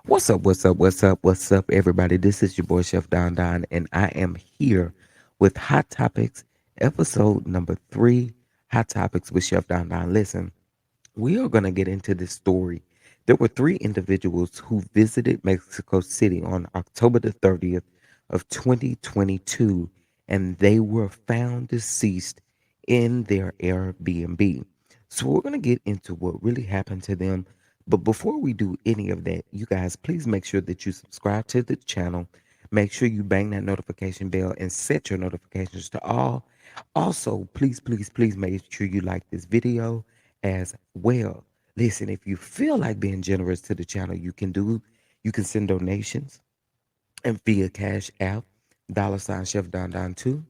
What's up? What's up? What's up? What's up, everybody? This is your boy Chef Don Don, and I am here with Hot Topics, episode number 3. Hot Topics with Chef Don Don. Listen, we are going to get into this story. There were 3 individuals who visited Mexico City on October the 30th of 2022, and they were found deceased in their Airbnb. So we're going to get into what really happened to them. But before we do any of that, you guys, please make sure that you subscribe to the channel. Make sure you bang that notification bell and set your notifications to all. Also, please, please, please make sure you like this video as well. Listen, if you feel like being generous to the channel, you can send donations and via Cash App, $ Chef Don Don 2,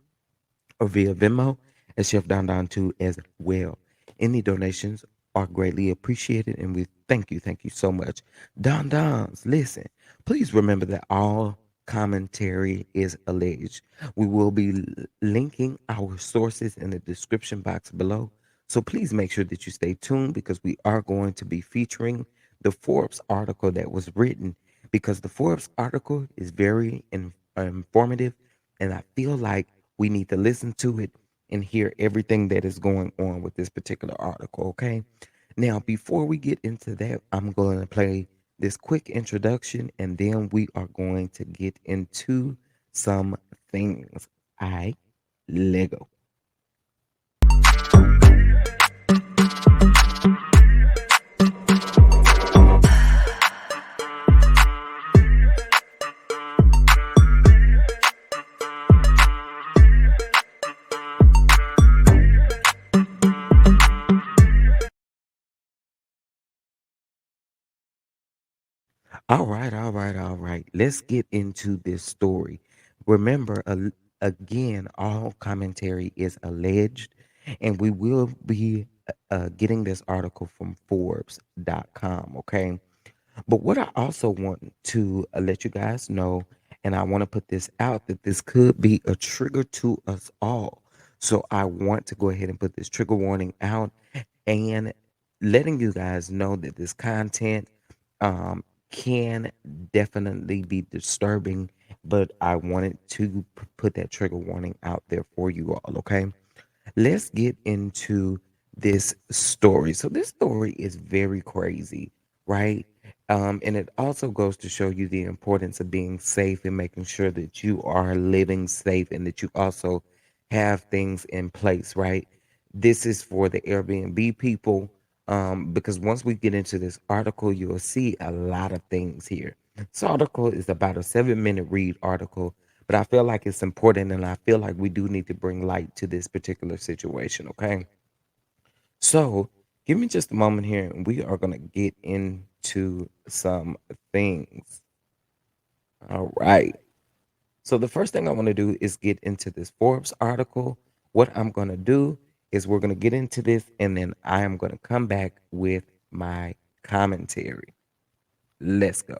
or via Venmo at Chef Don Don 2 as well. Any donations are greatly appreciated, and we thank you so much. Don Dons, listen, please remember that all commentary is alleged. We will be linking our sources in the description box below. So please make sure that you stay tuned because we are going to be featuring the Forbes article that was written because the Forbes article is very informative, and I feel like we need to listen to it and hear everything that is going on with this particular article, okay? Now, before we get into that, I'm going to play this quick introduction and then we are going to get into some things. I Lego. All right. Let's get into this story. Remember, again, all commentary is alleged, and we will be getting this article from Forbes.com, okay? But what I also want to let you guys know, and I want to put this out, that this could be a trigger to us all. So I want to go ahead and put this trigger warning out and letting you guys know that this content um, can definitely be disturbing, but I wanted to put that trigger warning out there for you all, okay? Let's get into this story. So this story is very crazy, right? And it also goes to show you the importance of being safe and making sure that you are living safe and that you also have things in place, right? This is for the Airbnb people, because once we get into this article, you'll see a lot of things here. This article is about a 7-minute read article, but I feel like it's important and I feel like we do need to bring light to this particular situation, okay? So give me just a moment here and we are going to get into some things. All right. So the first thing I want to do is get into this Forbes article. What I'm going to do is we're going to get into this and then I am going to come back with my commentary. Let's go.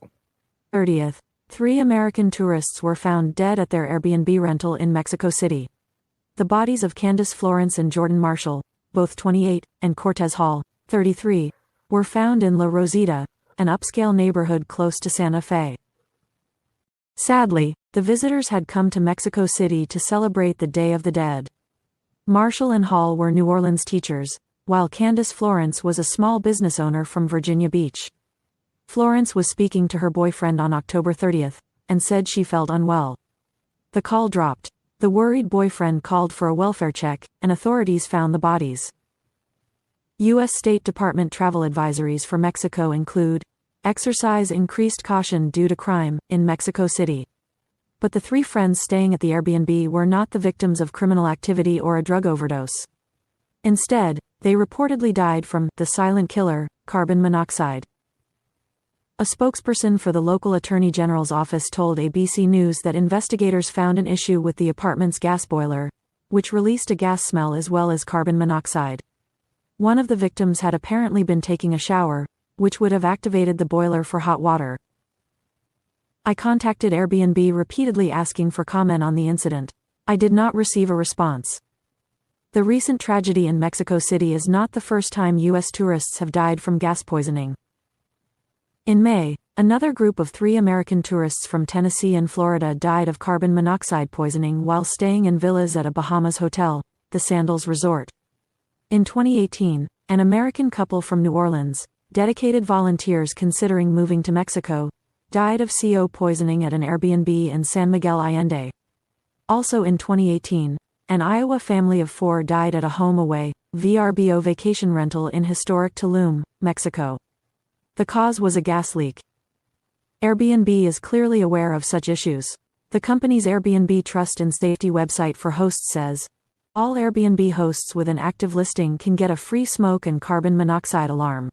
30th, 3 American tourists were found dead at their Airbnb rental in Mexico City. The bodies of Candace Florence and Jordan Marshall, both 28, and Cortez Hall, 33, were found in La Rosita, an upscale neighborhood close to Santa Fe. Sadly, the visitors had come to Mexico City to celebrate the Day of the Dead. Marshall and Hall were New Orleans teachers, while Candace Florence was a small business owner from Virginia Beach. Florence was speaking to her boyfriend on October 30th, and said she felt unwell. The call dropped. The worried boyfriend called for a welfare check, and authorities found the bodies. U.S. State Department travel advisories for Mexico include: exercise increased caution due to crime in Mexico City. But the 3 friends staying at the Airbnb were not the victims of criminal activity or a drug overdose. Instead, they reportedly died from the silent killer, carbon monoxide. A spokesperson for the local attorney general's office told ABC News that investigators found an issue with the apartment's gas boiler, which released a gas smell as well as carbon monoxide. One of the victims had apparently been taking a shower, which would have activated the boiler for hot water. I contacted Airbnb repeatedly asking for comment on the incident. I did not receive a response. The recent tragedy in Mexico City is not the first time U.S. tourists have died from gas poisoning. In May, Another group of 3 American tourists from Tennessee and Florida died of carbon monoxide poisoning while staying in villas at a Bahamas hotel, the Sandals Resort. In 2018, an American couple from New Orleans, dedicated volunteers considering moving to Mexico, died of CO poisoning at an Airbnb in San Miguel Allende. Also in 2018, an Iowa family of 4 died at a home away, VRBO vacation rental in historic Tulum, Mexico. The cause was a gas leak. Airbnb is clearly aware of such issues. The company's Airbnb Trust and Safety website for hosts says, all Airbnb hosts with an active listing can get a free smoke and carbon monoxide alarm.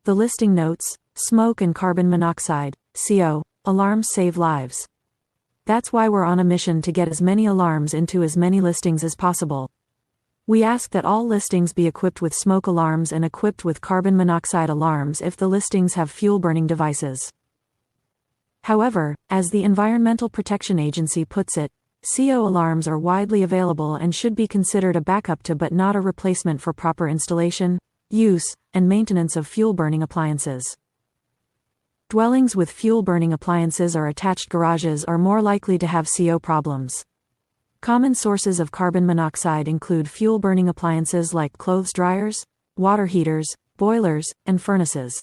The listing notes, smoke and carbon monoxide, CO, alarms save lives. That's why we're on a mission to get as many alarms into as many listings as possible. We ask that all listings be equipped with smoke alarms and equipped with carbon monoxide alarms if the listings have fuel-burning devices. However, as the Environmental Protection Agency puts it, CO alarms are widely available and should be considered a backup to but not a replacement for proper installation, use, and maintenance of fuel-burning appliances. Dwellings with fuel-burning appliances or attached garages are more likely to have CO problems. Common sources of carbon monoxide include fuel-burning appliances like clothes dryers, water heaters, boilers, and furnaces.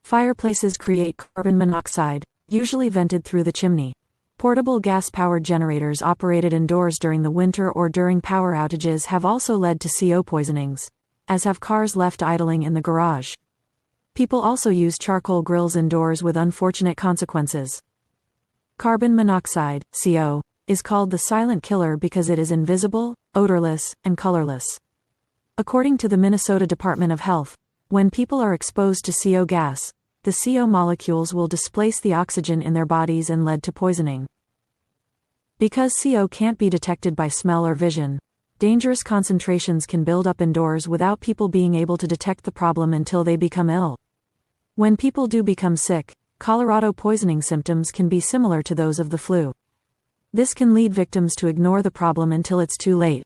Fireplaces create carbon monoxide, usually vented through the chimney. Portable gas-powered generators operated indoors during the winter or during power outages have also led to CO poisonings, as have cars left idling in the garage. People also use charcoal grills indoors with unfortunate consequences. Carbon monoxide, CO, is called the silent killer because it is invisible, odorless, and colorless. According to the Minnesota Department of Health, when people are exposed to CO gas, the CO molecules will displace the oxygen in their bodies and lead to poisoning. Because CO can't be detected by smell or vision, dangerous concentrations can build up indoors without people being able to detect the problem until they become ill. When people do become sick, Colorado poisoning symptoms can be similar to those of the flu. This can lead victims to ignore the problem until it's too late.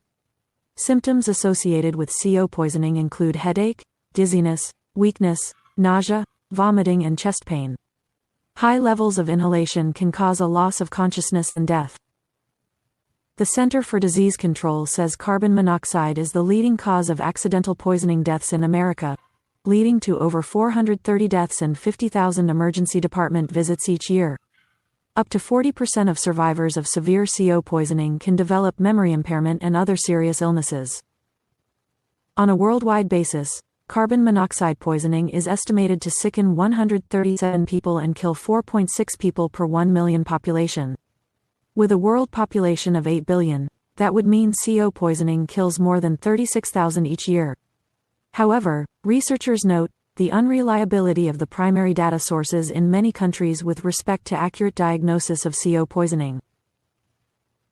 Symptoms associated with CO poisoning include headache, dizziness, weakness, nausea, vomiting, and chest pain. High levels of inhalation can cause a loss of consciousness and death. The Center for Disease Control says carbon monoxide is the leading cause of accidental poisoning deaths in America, leading to over 430 deaths and 50,000 emergency department visits each year. Up to 40% of survivors of severe CO poisoning can develop memory impairment and other serious illnesses. On a worldwide basis, carbon monoxide poisoning is estimated to sicken 137 people and kill 4.6 people per 1 million population. With a world population of 8 billion, that would mean CO poisoning kills more than 36,000 each year. However, researchers note the unreliability of the primary data sources in many countries with respect to accurate diagnosis of CO poisoning.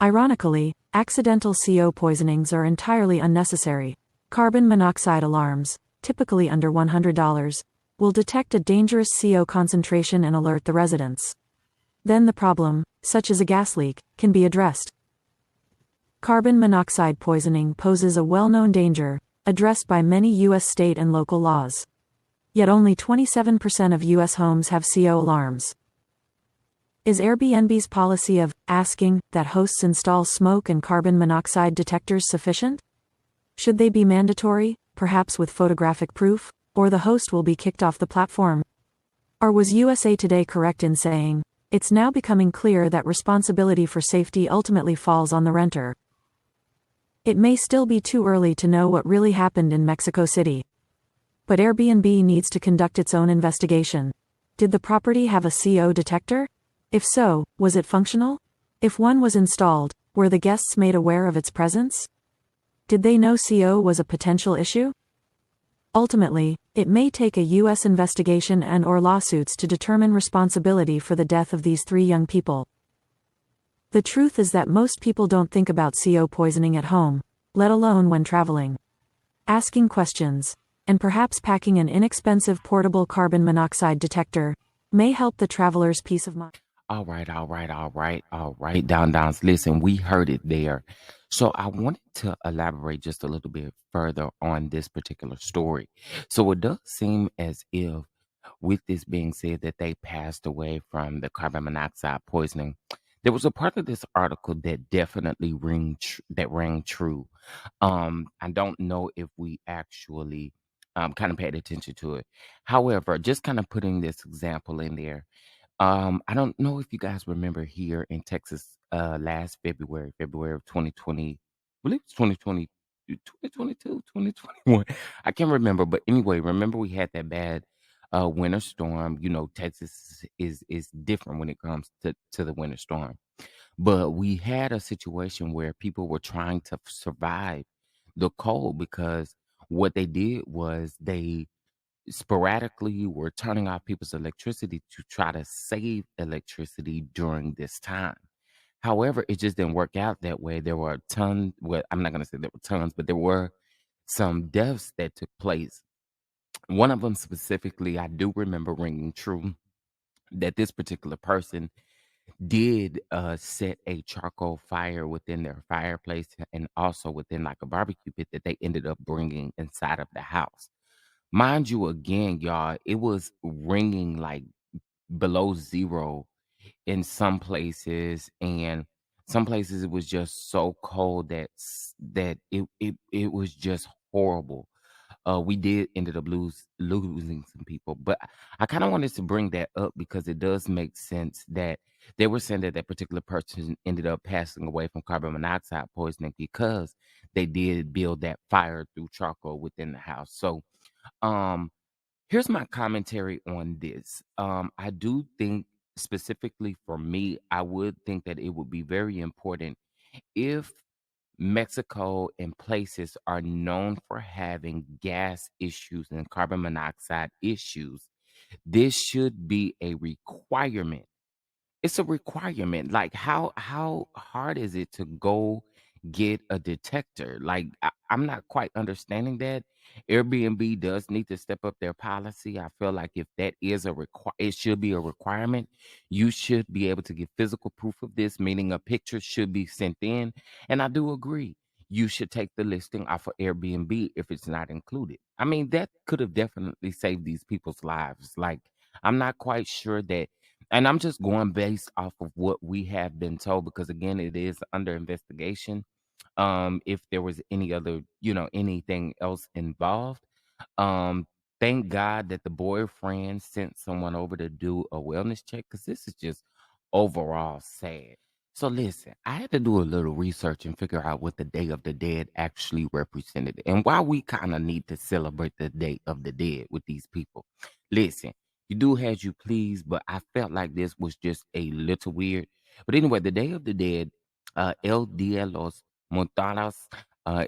Ironically, accidental CO poisonings are entirely unnecessary. Carbon monoxide alarms, typically under $100, will detect a dangerous CO concentration and alert the residents. Then the problem, such as a gas leak, can be addressed. Carbon monoxide poisoning poses a well-known danger, addressed by many U.S. state and local laws. Yet only 27% of U.S. homes have CO alarms. Is Airbnb's policy of asking that hosts install smoke and carbon monoxide detectors sufficient? Should they be mandatory, perhaps with photographic proof, or the host will be kicked off the platform? Or was USA Today correct in saying, it's now becoming clear that responsibility for safety ultimately falls on the renter? It may still be too early to know what really happened in Mexico City. But Airbnb needs to conduct its own investigation. Did the property have a CO detector? If so, was it functional? If one was installed, were the guests made aware of its presence? Did they know CO was a potential issue? Ultimately, it may take a U.S. investigation and/or lawsuits to determine responsibility for the death of these 3 young people. The truth is that most people don't think about CO poisoning at home, let alone when traveling. Asking questions, and perhaps packing an inexpensive portable carbon monoxide detector, may help the traveler's peace of mind. All right, Down Downs. Listen, we heard it there. So I wanted to elaborate just a little bit further on this particular story. So it does seem as if with this being said that they passed away from the carbon monoxide poisoning, there was a part of this article that definitely rang true. I don't know if we actually kind of paid attention to it. However, just kind of putting this example in there, I don't know if you guys remember here in Texas last February, February of 2020, I believe it's 2020, 2022, 2021. I can't remember, but anyway, remember we had that bad winter storm. You know, Texas is different when it comes to the winter storm. But we had a situation where people were trying to survive the cold because what they did was they sporadically were turning off people's electricity to try to save electricity during this time. However, it just didn't work out that way. There were a ton, well, I'm not going to say there were tons, but there were some deaths that took place. One of them specifically, I do remember ringing true that this particular person did set a charcoal fire within their fireplace and also within like a barbecue pit that they ended up bringing inside of the house. Mind you, again, y'all, it was ringing like below zero in some places, and some places it was just so cold that it was just horrible. We did ended up losing some people, but I kind of wanted to bring that up because it does make sense that they were saying that that particular person ended up passing away from carbon monoxide poisoning because they did build that fire through charcoal within the house. So, um, here's my commentary on this. I do think specifically for me, I would think that it would be very important if Mexico and places are known for having gas issues and carbon monoxide issues. This should be a requirement. It's a requirement. Like how hard is it to go get a detector? Like I'm not quite understanding that. Airbnb does need to step up their policy. I feel like if that is it should be a requirement. You should be able to get physical proof of this, meaning a picture should be sent in. And I do agree. You should take the listing off of Airbnb if it's not included. I mean, that could have definitely saved these people's lives. Like, I'm not quite sure that, and I'm just going based off of what we have been told because again, it is under investigation. If there was any other, anything else involved. Um, thank God that the boyfriend sent someone over to do a wellness check because this is just overall sad. So listen, I had to do a little research and figure out what the Day of the Dead actually represented and why we kind of need to celebrate the Day of the Dead with these people. Listen, you do as you please, but I felt like this was just a little weird. But anyway, the Day of the Dead, El Dia los Muertos, uh,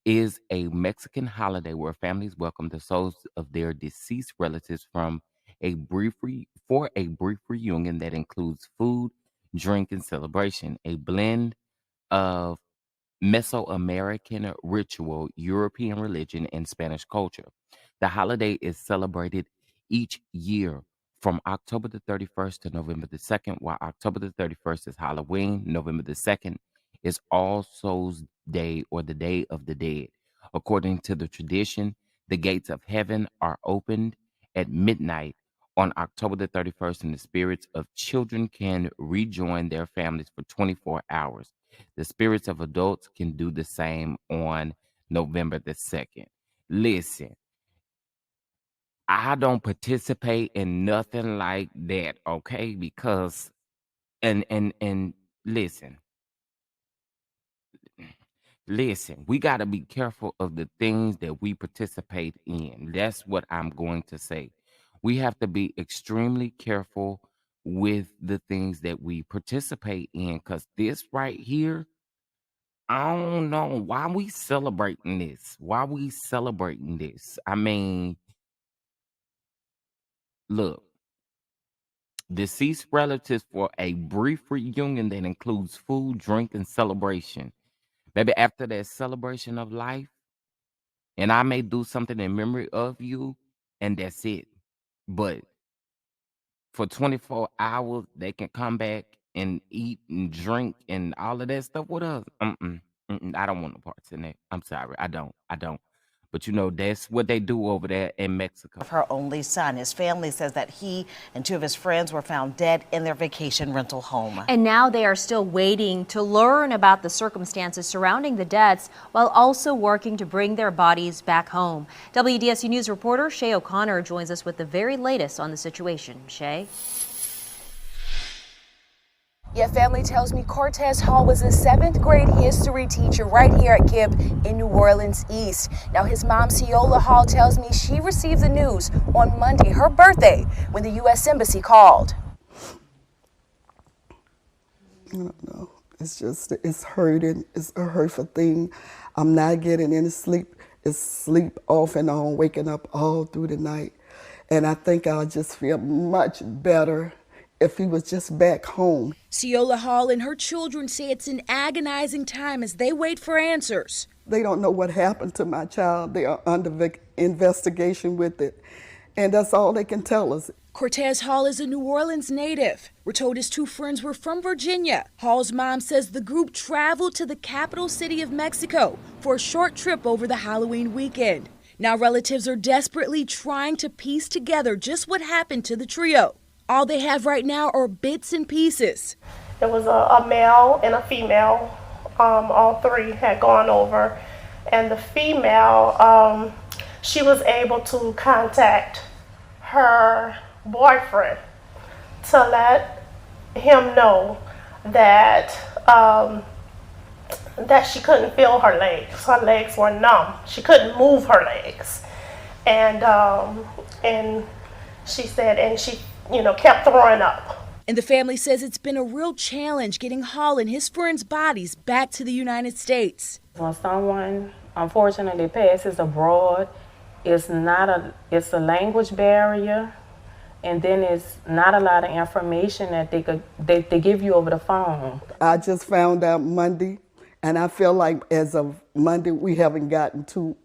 is a Mexican holiday where families welcome the souls of their deceased relatives for a brief reunion that includes food, drink, and celebration. A blend of Mesoamerican ritual, European religion, and Spanish culture. The holiday is celebrated each year from October the 31st to November the 2nd, while October the 31st is Halloween, November the 2nd is All Souls Day or the Day of the Dead. According to the tradition, the gates of heaven are opened at midnight on October the 31st, and the spirits of children can rejoin their families for 24 hours. The spirits of adults can do the same on November the 2nd. Listen, I don't participate in nothing like that, okay? Because and listen, listen, we got to be careful of the things that we participate in. That's what I'm going to say. We have to be extremely careful with the things that we participate in cuz this right here, I don't know why we celebrating this. Why we celebrating this? I mean, look, deceased relatives for a brief reunion that includes food, drink, and celebration. Maybe after that celebration of life, and I may do something in memory of you, and that's it. But for 24 hours, they can come back and eat and drink and all of that stuff with us. I don't want no parts in that. I'm sorry. I don't. But that's what they do over there in Mexico. Of her only son. His family says that he and two of his friends were found dead in their vacation rental home. And now they are still waiting to learn about the circumstances surrounding the deaths while also working to bring their bodies back home. WDSU News reporter Shay O'Connor joins us with the very latest on the situation. Shay? Yeah, family tells me Cortez Hall was a 7th grade history teacher right here at KIPP in New Orleans East. Now, his mom, Ciola Hall, tells me she received the news on Monday, her birthday, when the U.S. Embassy called. I don't know. It's hurting. It's a hurtful thing. I'm not getting any sleep. It's sleep off and on, waking up all through the night. And I think I'll just feel much better if he was just back home. Ciola Hall and her children say it's an agonizing time as they wait for answers. They don't know what happened to my child. They are under investigation with it. And that's all they can tell us. Cortez Hall is a New Orleans native. We're told his two friends were from Virginia. Hall's mom says the group traveled to the capital city of Mexico for a short trip over the Halloween weekend. Now relatives are desperately trying to piece together just what happened to the trio. All they have right now are bits and pieces. It was a male and a female. All three had gone over. And the female, she was able to contact her boyfriend to let him know that that she couldn't feel her legs. Her legs were numb. She couldn't move her legs. And she said, and she kept throwing up. And the family says it's been a real challenge getting Hall and his friends' bodies back to the United States. When someone unfortunately passes abroad, it's a language barrier, and then it's not a lot of information that they give you over the phone. I just found out Monday, and I feel like as of Monday, we haven't gotten to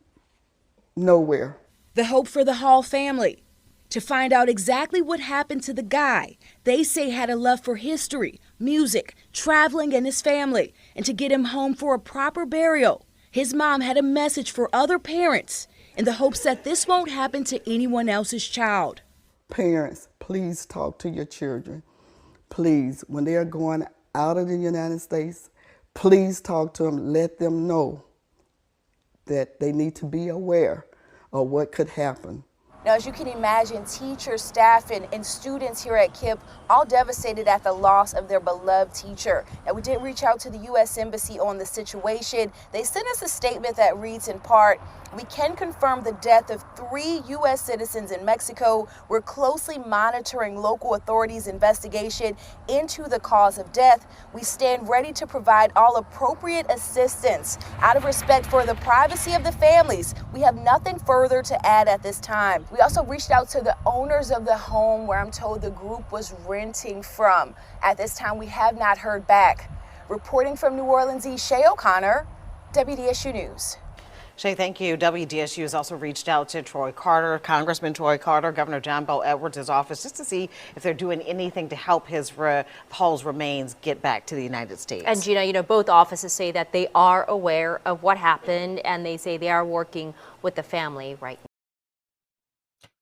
nowhere. The hope for the Hall family to find out exactly what happened to the guy they say had a love for history, music, traveling, and his family, and to get him home for a proper burial. His mom had a message for other parents in the hopes that this won't happen to anyone else's child. Parents, please talk to your children. Please, when they are going out of the United States, please talk to them. Let them know that they need to be aware of what could happen. Now, as you can imagine, teachers, staff, and students here at KIPP all devastated at the loss of their beloved teacher. Now, we did reach out to the U.S. Embassy on the situation. They sent us a statement that reads in part, "We can confirm the death of 3 U.S. citizens in Mexico. We're closely monitoring local authorities' investigation into the cause of death. We stand ready to provide all appropriate assistance. Out of respect for the privacy of the families, we have nothing further to add at this time." We also reached out to the owners of the home where I'm told the group was renting from. At this time, we have not heard back. Reporting from New Orleans East, Shay O'Connor, WDSU News. Shay, thank you. WDSU has also reached out to Troy Carter, Congressman Troy Carter, Governor John Bel Edwards' office, just to see if they're doing anything to help Hall's remains get back to the United States. And Gina, both offices say that they are aware of what happened, and they say they are working with the family right now.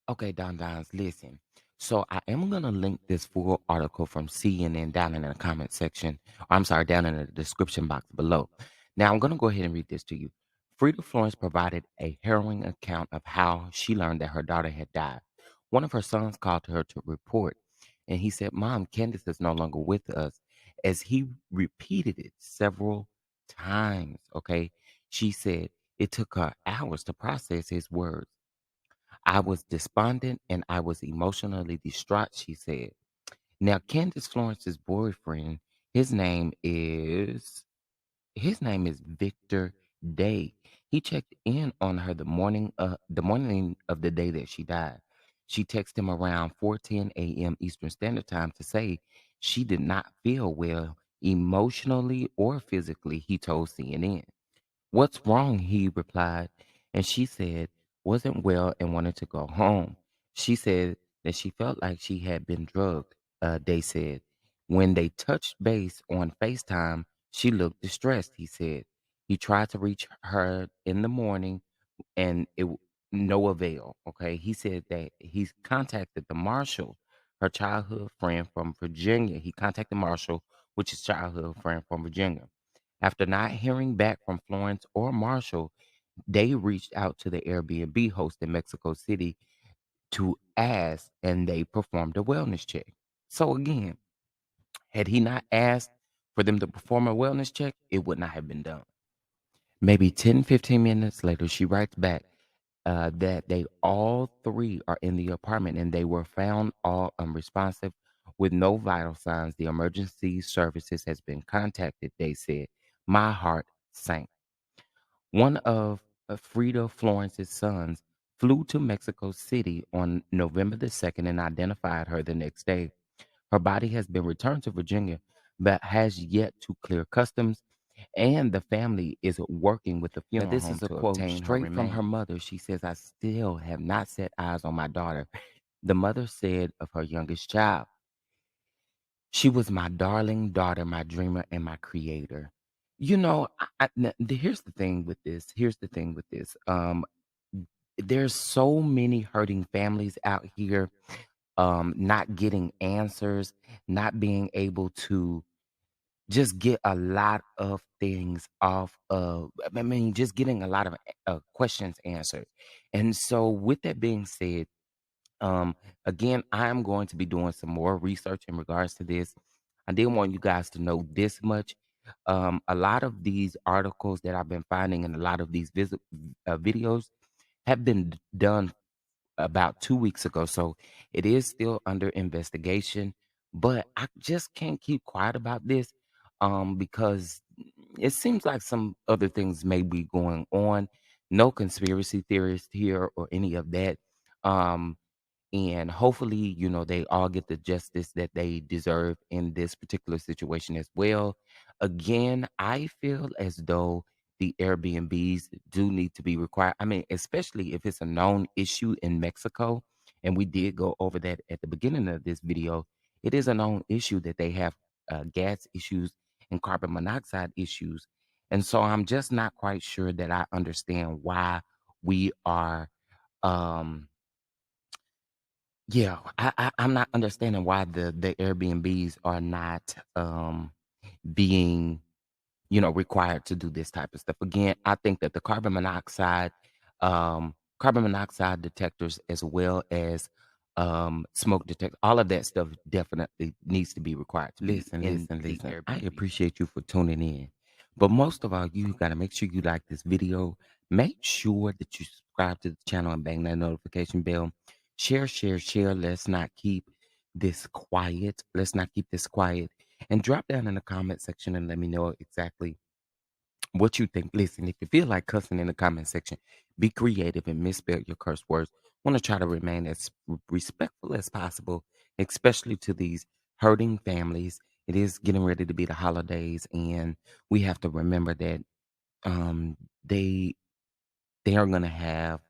Okay, Don Dons, listen. So I am going to link this full article from CNN down in the comment section. I'm sorry, down in the description box below. Now I'm going to go ahead and read this to you. Frida Florence provided a harrowing account of how she learned that her daughter had died. One of her sons called her to report, and he said, "Mom, Candace is no longer with us," as he repeated it several times. Okay. She said it took her hours to process his words. "I was despondent and I was emotionally distraught," she said. Now, Candace Florence's boyfriend, his name is his name is Victor Day. He checked in on her the morning of the day that she died. She texted him around 4:10 a.m. Eastern Standard Time to say she did not feel well emotionally or physically, he told CNN. "What's wrong?" he replied. And she said, wasn't well and wanted to go home. She said that she felt like she had been drugged, they said. When they touched base on FaceTime, she looked distressed, he said. He tried to reach her in the morning, and no avail. Okay, he said that he's contacted the marshal, her childhood friend from Virginia. He contacted Marshall, which is childhood friend from Virginia. After not hearing back from Florence or Marshall, they reached out to the Airbnb host in Mexico City to ask, and they performed a wellness check. So again, had he not asked for them to perform a wellness check, it would not have been done. Maybe 10, 15 minutes later, she writes back that they all three are in the apartment and they were found all unresponsive with no vital signs. The emergency services has been contacted, they said. My heart sank. One of Frida Florence's sons flew to Mexico City on November the 2nd and identified her the next day. Her body has been returned to Virginia, but has yet to clear customs, and the family is working with the funeral This home is a to quote obtain her straight from her remains. Mother. She says, I still have not set eyes on my daughter. The mother said of her youngest child, she was my darling daughter, my dreamer, and my creator. You know, here's the thing with this. Here's the thing with this. There's so many hurting families out here, not getting answers, not being able to just get a lot of things off of, I mean, just getting a lot of questions answered. And so, with that being said, um, again, I'm going to be doing some more research in regards to this. I did want you guys to know this much. A lot of these articles that I've been finding and a lot of these videos have been done about 2 weeks ago. So it is still under investigation, but I just can't keep quiet about this because it seems like some other things may be going on. No conspiracy theorists here or any of that. Um, and hopefully, they all get the justice that they deserve in this particular situation as well. Again, I feel as though the Airbnbs do need to be required. I mean, especially if it's a known issue in Mexico, and we did go over that at the beginning of this video. It is a known issue that they have gas issues and carbon monoxide issues. And so I'm just not quite sure that I understand why we are um yeah, I'm not understanding why the Airbnbs are not being, required to do this type of stuff. Again, I think that the carbon monoxide detectors as well as smoke detector, all of that stuff definitely needs to be required to be listen, in listen, the listen. I Airbnb. appreciate you for tuning in. But most of all, you got to make sure you like this video. Make sure that you subscribe to the channel and bang that notification bell. Share, share, share. Let's not keep this quiet. Let's not keep this quiet. And drop down in the comment section and let me know exactly what you think. Listen, if you feel like cussing in the comment section, be creative and misspell your curse words. Want to try to remain as respectful as possible, especially to these hurting families. It is getting ready to be the holidays, and we have to remember that um, they they are going to have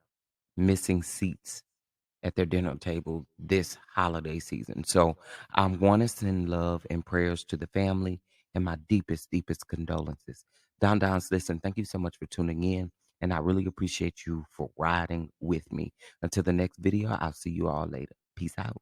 missing seats at their dinner table this holiday season. So I'm going to send love and prayers to the family and my deepest, deepest condolences. Don Dons, listen, thank you so much for tuning in. And I really appreciate you for riding with me. Until the next video, I'll see you all later. Peace out.